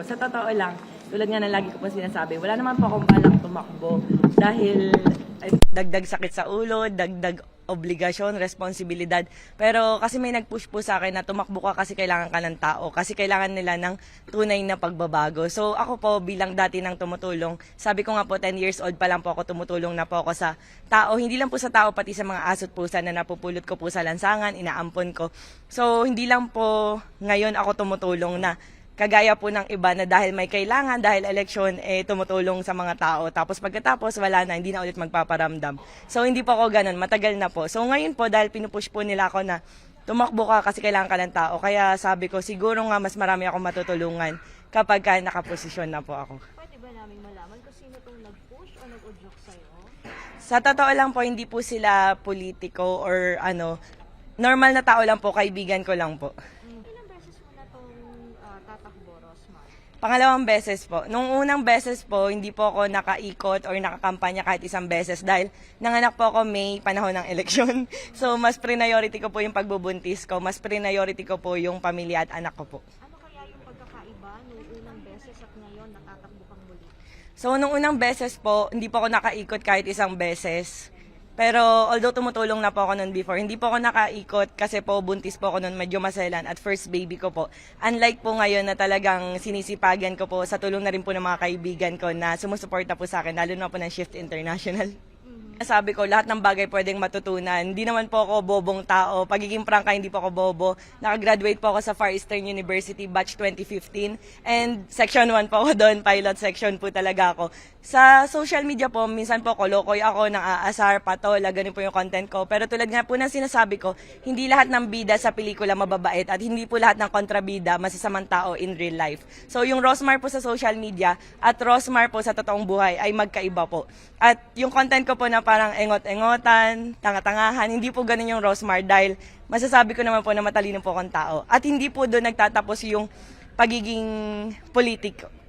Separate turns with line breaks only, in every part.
po. Sa totoo lang, tulad nga na lagi ko po sinasabi, wala naman po akong balak tumakbo dahil dagdag sakit sa ulo, dagdag obligasyon, responsibilidad. Pero kasi may nag-push po sa akin na tumakbo ka kasi kailangan ka ng tao, kasi kailangan nila ng tunay na pagbabago. So ako po bilang dati nang tumutulong, sabi ko nga po 10 years old pa lang po ako, tumutulong na po ako sa tao, hindi lang po sa tao, pati sa mga aso't pusa na napupulot ko po sa lansangan, inaampon ko. So hindi lang po ngayon ako tumutulong na kagaya po ng iba na dahil may kailangan, dahil eleksyon, tumutulong sa mga tao. Tapos pagkatapos, wala na, hindi na ulit magpaparamdam. So, hindi po ako ganun, matagal na po. So, ngayon po, dahil pinupush po nila ako na tumakbo ka kasi kailangan ka ng tao. Kaya sabi ko, siguro nga mas marami akong matutulungan kapag nakaposisyon na po ako.
Pwede ba namin malaman kung sino itong nag-push o nag-udyok sa'yo?
Sa totoo lang po, hindi po sila politiko or normal na tao lang po, kaibigan ko lang po.
Ilang beses mo na itong tatakbo, Rosmar?
Pangalawang beses po. Nung unang beses po, hindi po ako nakaikot or nakakampanya kahit isang beses dahil nanganak po ako May, panahon ng eleksyon. So, mas priority ko po yung pagbubuntis ko, mas priority ko po yung pamilya at anak ko po.
Ano kaya yung pagkakaiba nung unang beses at ngayon natatakbo kang muli?
So, nung unang beses po, hindi po ako nakaikot kahit isang beses. Pero although tumutulong na po ako noon before, hindi po ako nakaikot kasi po buntis po ako noon, medyo maselan at first baby ko po. Unlike po ngayon na talagang sinisipagan ko po sa tulong na rin po ng mga kaibigan ko na sumusuporta po sa akin, lalo na po ng Shift International. Sabi ko, lahat ng bagay pwedeng matutunan. Hindi naman po ako bobong tao. Pagiging prangka, hindi po ako bobo. Nakagraduate po ako sa Far Eastern University, batch 2015. And section 1 po ako doon, pilot section po talaga ako. Sa social media po, minsan po kolokoy ako, nang aasar, patola, ganun po yung content ko. Pero tulad nga po ng sinasabi ko, hindi lahat ng bida sa pelikula mababait at hindi po lahat ng kontrabida masasamang tao in real life. So yung Rosmar po sa social media at Rosmar po sa totoong buhay ay magkaiba po. At yung content ko po na parang engot-engotan, tanga-tangahan, hindi po ganun yung Rosmar dahil masasabi ko naman po na matalino po akong tao. At hindi po doon nagtatapos yung pagiging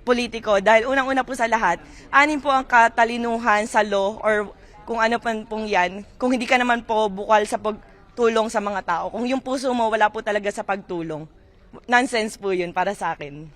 politiko dahil unang-una po sa lahat, anin po ang katalinuhan sa law or kung ano pong yan, kung hindi ka naman po bukal sa pagtulong sa mga tao. Kung yung puso mo wala po talaga sa pagtulong, nonsense po yun para sa akin.